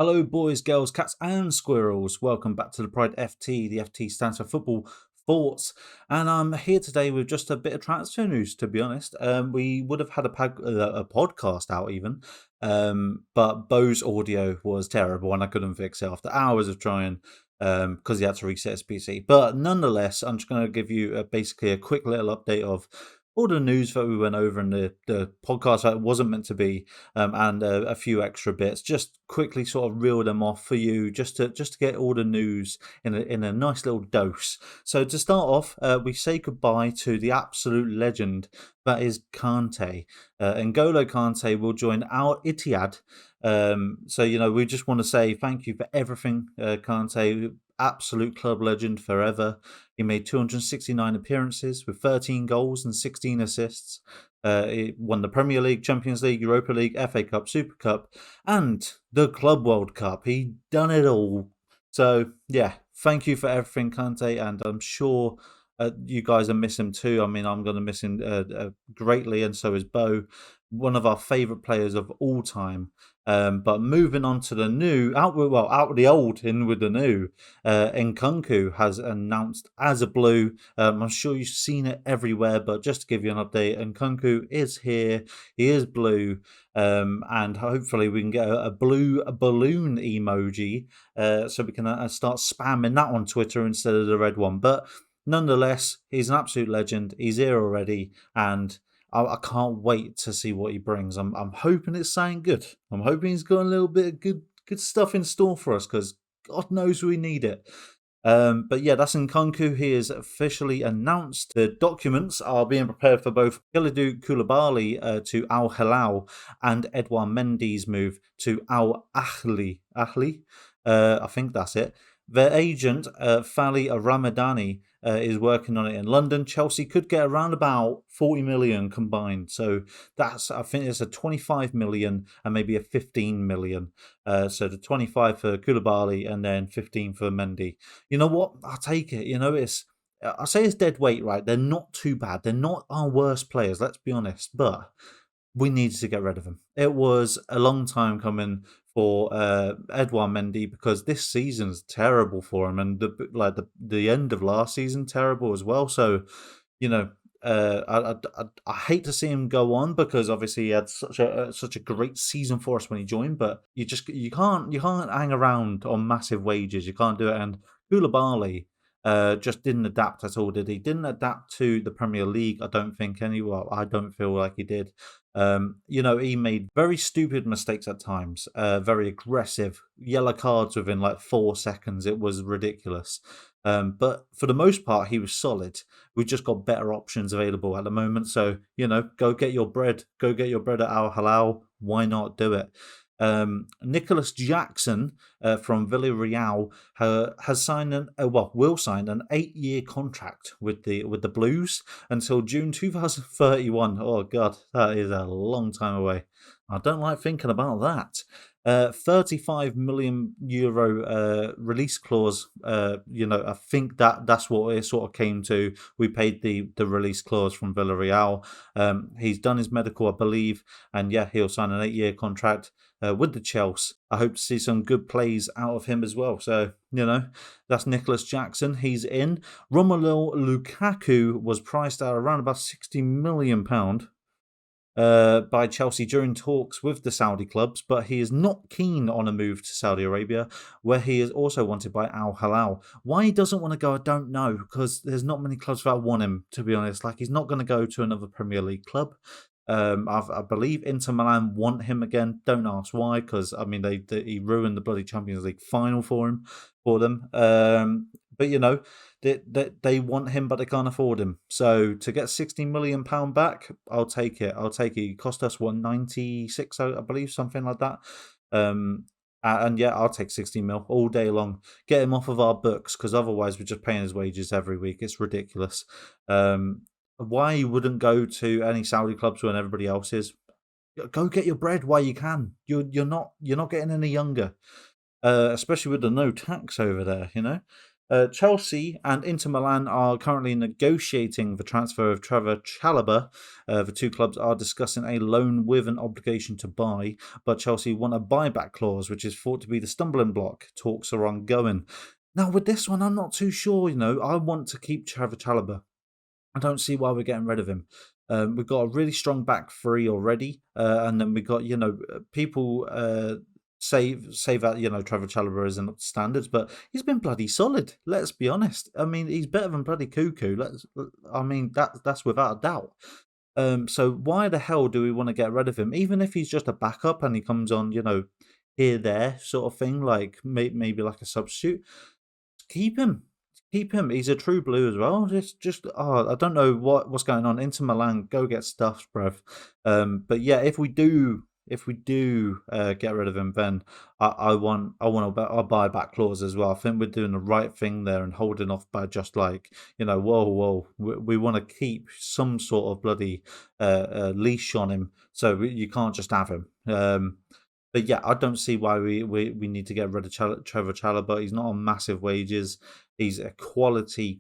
Hello, boys, girls, cats, and squirrels. Welcome back to the Pride FT. The FT stands for Football Thoughts, and I'm here today with just a bit of transfer news. To be honest, we would have had a podcast out even, but Bo's audio was terrible, and I couldn't fix it after hours of trying. Because he had to reset his PC. But nonetheless, I'm just going to give you basically a quick little update of all the news that we went over in the podcast that wasn't meant to be, and a few extra bits. Just quickly sort of reel them off for you, just to get all the news in a nice little dose. So to start off, we say goodbye to the absolute legend that is Kante. N'Golo Kante will join Al Ittihad. So we just want to say thank you for everything, Kante. Absolute club legend forever. He made 269 appearances with 13 goals and 16 assists. He won the Premier League, Champions League, Europa League, FA Cup, Super Cup, and the Club World Cup. He done it all. So yeah, thank you for everything, Kante, and I'm sure you guys are missing him too. I mean, I'm going to miss him greatly, and so is Bo, one of our favourite players of all time. But moving on to the new, out with the old, in with the new. Nkunku has announced as a blue. I'm sure you've seen it everywhere, but just to give you an update, Nkunku is here. He is blue, and hopefully we can get a blue balloon emoji, so we can start spamming that on Twitter instead of the red one. But nonetheless, he's an absolute legend. He's here already, and I can't wait to see what he brings. I'm hoping it's something good. I'm hoping he's got a little bit of good stuff in store for us, because God knows we need it. But yeah, that's Nkunku. He is officially announced. The documents are being prepared for both Kalidou Koulibaly to Al Hilal and Edouard Mendy's move to Al Ahly. I think that's it. Their agent, Fali Ramadani, is working on it in London. Chelsea could get around about 40 million combined. So I think it's a 25 million and maybe a 15 million. So the 25 for Koulibaly and then 15 for Mendy. You know what? I'll take it. I say it's dead weight, right? They're not too bad. They're not our worst players, let's be honest. But we needed to get rid of him. It was a long time coming for Edouard Mendy, because this season's terrible for him, and the end of last season terrible as well. So, I hate to see him go on, because obviously he had such a great season for us when he joined, but you can't hang around on massive wages. You can't do it. And Koulibaly just didn't adapt at all, did he? Didn't adapt to the Premier League, I don't think. I don't feel like he did. He made very stupid mistakes at times, very aggressive, yellow cards within like 4 seconds. It was ridiculous. But for the most part, he was solid. We've just got better options available at the moment. So, go get your bread. Go get your bread at Al Halal. Why not do it? Nicholas Jackson from Villarreal has signed will sign an 8-year contract with the Blues until June 2031. Oh God, that is a long time away. I don't like thinking about that. 35 million euro release clause. I think that's what it sort of came to. We paid the release clause from Villarreal. He's done his medical, I believe, and yeah, he'll sign an 8-year contract with the Chelsea. I hope to see some good plays out of him as well. So, that's Nicholas Jackson. He's in. Romelu Lukaku was priced at around about £60 million by Chelsea during talks with the Saudi clubs, but he is not keen on a move to Saudi Arabia, where he is also wanted by Al Hilal. Why he doesn't want to go, I don't know, because there's not many clubs that want him, to be honest. Like, he's not going to go to another Premier League club. I believe Inter Milan want him again. Don't ask why, because I mean he ruined the bloody Champions League final for them. But they want him, but they can't afford him. So to get £60 million back, I'll take it. He cost us 96, I believe, something like that. And yeah, I'll take 60 mil all day long. Get him off of our books, because otherwise we're just paying his wages every week. It's ridiculous. Why you wouldn't go to any Saudi clubs when everybody else is? Go get your bread while you can. You're not getting any younger, especially with the no tax over there. Chelsea and Inter Milan are currently negotiating the transfer of Trevor Chalobah. The two clubs are discussing a loan with an obligation to buy, but Chelsea want a buyback clause, which is thought to be the stumbling block. Talks are ongoing. Now, with this one, I'm not too sure. I want to keep Trevor Chalobah. I don't see why we're getting rid of him. We've got a really strong back three already, and then we got people say that Trevor Chalobah isn't up to standards, but he's been bloody solid. Let's be honest. I mean, he's better than bloody Cuckoo. I mean, that's without a doubt. So why the hell do we want to get rid of him? Even if he's just a backup and he comes on, here there sort of thing, like maybe like a substitute. Keep him. Keep him. He's a true blue as well. I don't know what's going on. Inter Milan, go get stuffed, bruv. But yeah, if we do get rid of him, then I want a buyback clause as well. I think we're doing the right thing there and holding off by just like whoa, we want to keep some sort of bloody leash on him, so you can't just have him. But yeah, I don't see why we need to get rid of Trevor Chalobah. He's not on massive wages. He's a quality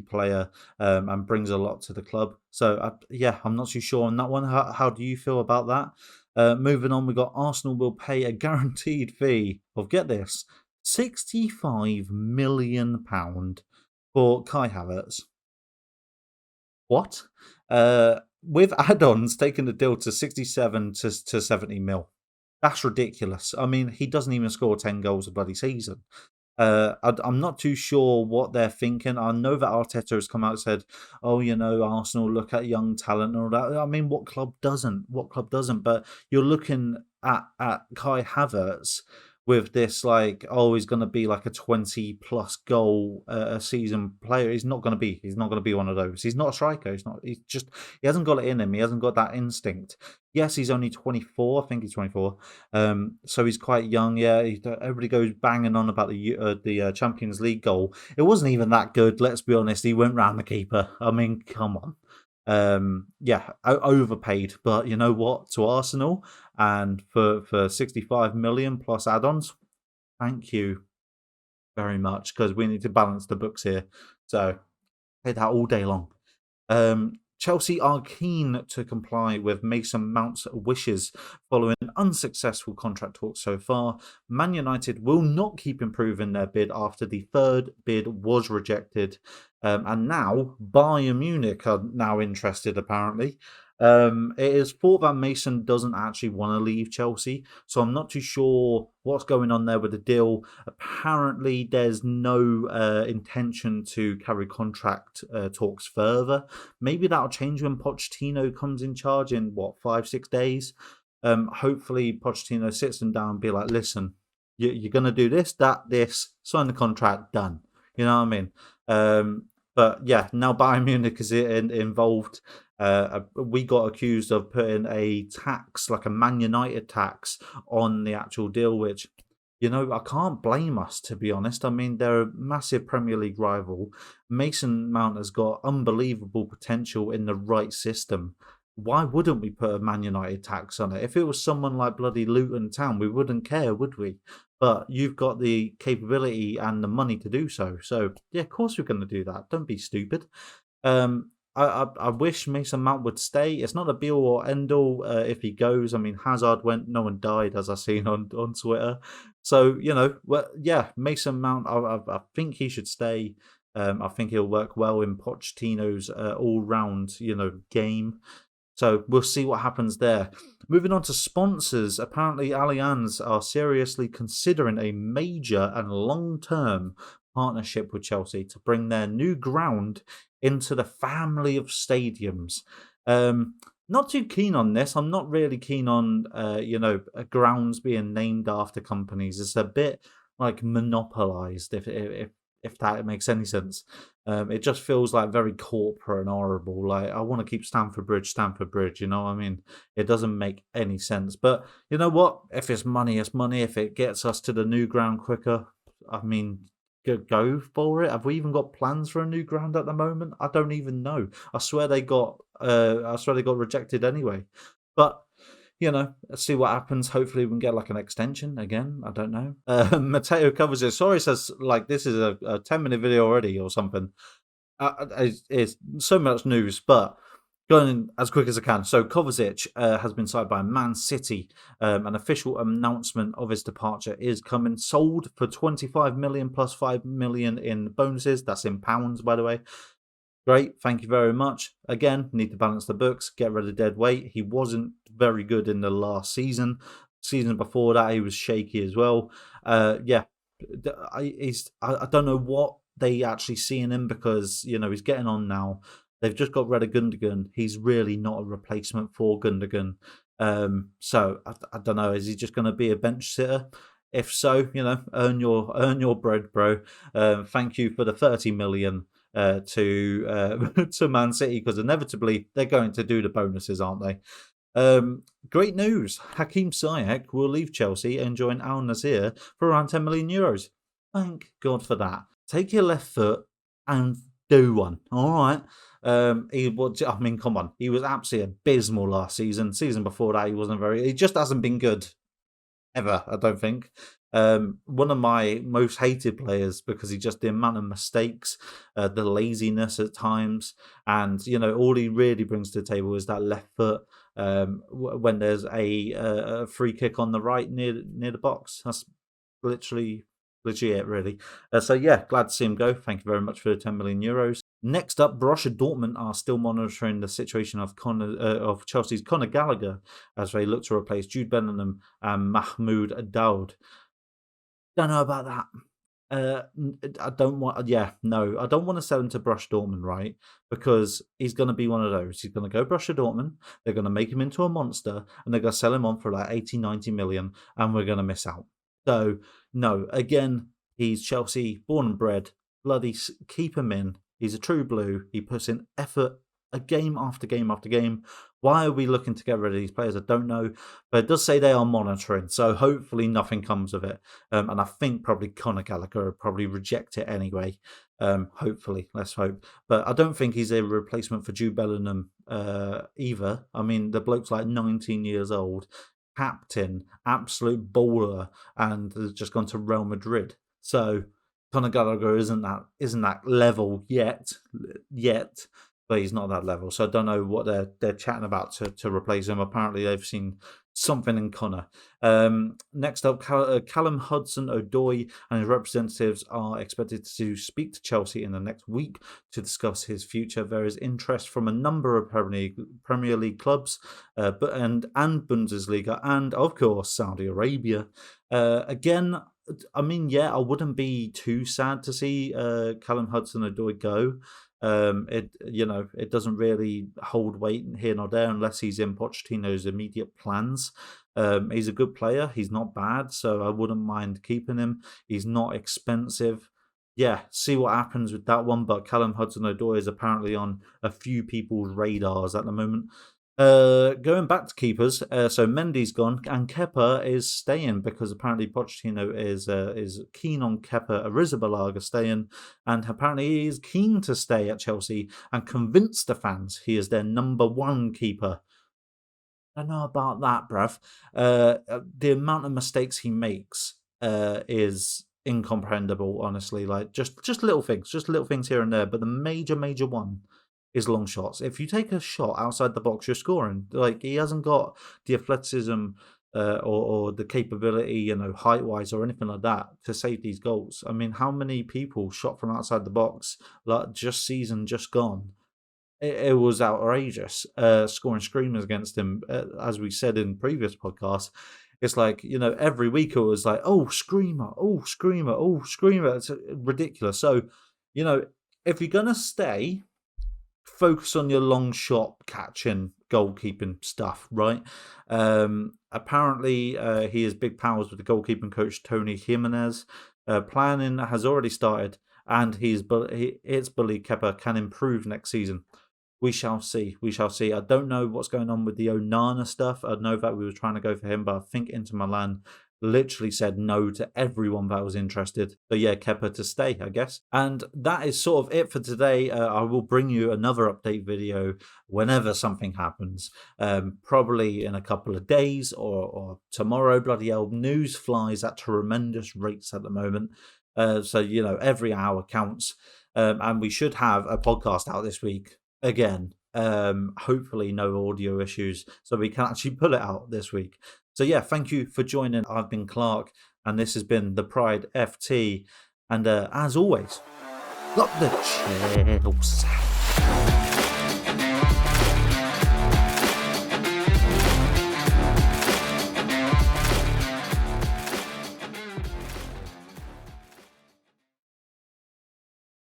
player, and brings a lot to the club. So yeah, I'm not too sure on that one. How do you feel about that? Moving on, we got Arsenal will pay a guaranteed fee of, get this, £65 million for Kai Havertz. What? With add-ons, taking the deal to 67 to 70 mil. That's ridiculous. I mean, he doesn't even score 10 goals a bloody season. I'm not too sure what they're thinking. I know that Arteta has come out and said, "Oh, Arsenal look at young talent and all that." I mean, what club doesn't? What club doesn't? But you're looking at Kai Havertz with this, like, oh, he's going to be like a 20+ goal a season player. He's not going to be. He's not going to be one of those. He's not a striker. He's not. He's just. He hasn't got it in him. He hasn't got that instinct. Yes, he's only 24. I think he's 24. So he's quite young. Yeah, everybody goes banging on about the Champions League goal. It wasn't even that good. Let's be honest. He went round the keeper. I mean, come on. Yeah, overpaid, but you know what? To Arsenal, and for 65 million plus add-ons, thank you very much, because we need to balance the books here. So pay that all day long. Chelsea are keen to comply with Mason Mount's wishes following unsuccessful contract talks so far. Man United will not keep improving their bid after the third bid was rejected. And now Bayern Munich are now interested, apparently. It is thought that Mason doesn't actually want to leave Chelsea, so I'm not too sure what's going on there with the deal. Apparently, there's no intention to carry contract talks further. Maybe that'll change when Pochettino comes in charge in 5-6 days. Hopefully, Pochettino sits them down and be like, "Listen, you're going to do this, this, sign the contract, done." You know what I mean? But yeah, now Bayern Munich is involved. We got accused of putting a tax, like a Man United tax, on the actual deal, which, I can't blame us, to be honest. I mean, they're a massive Premier League rival. Mason Mount has got unbelievable potential in the right system. Why wouldn't we put a Man United tax on it? If it was someone like bloody Luton Town, we wouldn't care, would we? But you've got the capability and the money to do so. So, yeah, of course we're going to do that. Don't be stupid. I wish Mason Mount would stay. It's not a be all or end all if he goes. I mean, Hazard went, no one died, as I've seen on Twitter. So, yeah, Mason Mount, I think he should stay. I think he'll work well in Pochettino's all-round, game. So we'll see what happens there. Moving on to sponsors, apparently Allianz are seriously considering a major and long-term partnership with Chelsea to bring their new ground into the family of stadiums. Not too keen on this. I'm not really keen on, grounds being named after companies. It's a bit like monopolized, if that makes any sense. It just feels like very corporate and horrible. Like, I want to keep Stamford Bridge, you know what I mean? It doesn't make any sense. But you know what? If it's money, it's money. If it gets us to the new ground quicker, I mean, go for it. Have we even got plans for a new ground at the moment? I don't even know. I swear they got rejected anyway. But let's see what happens. Hopefully, we can get like an extension again. I don't know. Mateo covers it. Sorry, says like this is a 10-minute video already or something. It's so much news, but going as quick as I can. So Kovacic has been signed by Man City. An official announcement of his departure is coming. Sold for 25 million plus 5 million in bonuses. That's in pounds, by the way. Great, thank you very much. Again, need to balance the books, get rid of dead weight. He wasn't very good in the last season. Season before that, he was shaky as well. Yeah, I don't know what they actually see in him because he's getting on now. They've just got rid of Gundogan. He's really not a replacement for Gundogan. So I don't know. Is he just going to be a bench sitter? If so, earn your bread, bro. Thank you for the 30 million to Man City because inevitably they're going to do the bonuses, aren't they? Great news. Hakim Ziyech will leave Chelsea and join Al Nassr for around 10 million euros. Thank God for that. Take your left foot and do one. All right. Come on. He was absolutely abysmal last season. Season before that, he just hasn't been good ever, I don't think. One of my most hated players because the amount of mistakes, the laziness at times, and all he really brings to the table is that left foot. When there's a free kick on the right near the box, that's literally it, really. So yeah, glad to see him go. Thank you very much for the 10 million euros. Next up, Borussia Dortmund are still monitoring the situation of Chelsea's Conor Gallagher as they look to replace Jude Bellingham and Mahmoud Daoud. Don't know about that. I don't want to sell him to Borussia Dortmund, right? Because he's going to be one of those. He's going to go Borussia Dortmund. They're going to make him into a monster, and they're going to sell him on for like 80, 90 million, and we're going to miss out. So no, again, he's Chelsea, born and bred. Bloody keep him in. He's a true blue. He puts in effort a game after game after game. Why are we looking to get rid of these players? I don't know. But it does say they are monitoring. So hopefully nothing comes of it. And I think probably Conor Gallagher will probably reject it anyway. Hopefully, let's hope. But I don't think he's a replacement for Jude Bellingham either. I mean, the bloke's like 19 years old. Captain, absolute baller, and has just gone to Real Madrid. So Conor Gallagher isn't that level yet, but he's not that level. So I don't know what they're chatting about to replace him. Apparently they've seen something in Conor. Next up, Callum Hudson-Odoi and his representatives are expected to speak to Chelsea in the next week to discuss his future. There is interest from a number of Premier League clubs, and Bundesliga, and of course Saudi Arabia. Again, I mean, yeah, I wouldn't be too sad to see Callum Hudson-Odoi go. It doesn't really hold weight here nor there unless he's in Pochettino's immediate plans. He's a good player. He's not bad, so I wouldn't mind keeping him. He's not expensive. Yeah, see what happens with that one. But Callum Hudson-Odoi is apparently on a few people's radars at the moment. Going back to keepers, so Mendy's gone and Kepa is staying because apparently Pochettino is keen on Kepa Arrizabalaga staying, and apparently he is keen to stay at Chelsea and convince the fans he is their number one keeper. I don't know about that, bruv. The amount of mistakes he makes is incomprehensible, honestly. Like just little things here and there, but the major one is long shots. If you take a shot outside the box, you're scoring. Like he hasn't got the athleticism or the capability, height-wise or anything like that to save these goals. I mean, how many people shot from outside the box like season just gone? It was outrageous. Scoring screamers against him, as we said in previous podcasts. It's like, every week it was like, oh, screamer, oh, screamer, oh, screamer. It's ridiculous. So, if you're going to stay, focus on your long shot catching, goalkeeping stuff, right? Apparently, he has big powers with the goalkeeping coach, Tony Jimenez. Planning has already started, and it's believed Kepa can improve next season. We shall see. I don't know what's going on with the Onana stuff. I know that we were trying to go for him, but I think Inter Milan literally said no to everyone that was interested. So yeah, Kepa to stay, I guess. And that is sort of it for today. I will bring you another update video whenever something happens, probably in a couple of days or tomorrow. Bloody hell, news flies at tremendous rates at the moment. So, every hour counts. And we should have a podcast out this week again. Hopefully, no audio issues, so we can actually pull it out this week. So, yeah, thank you for joining. I've been Clark, and this has been the Pride FT. And as always, got the chills.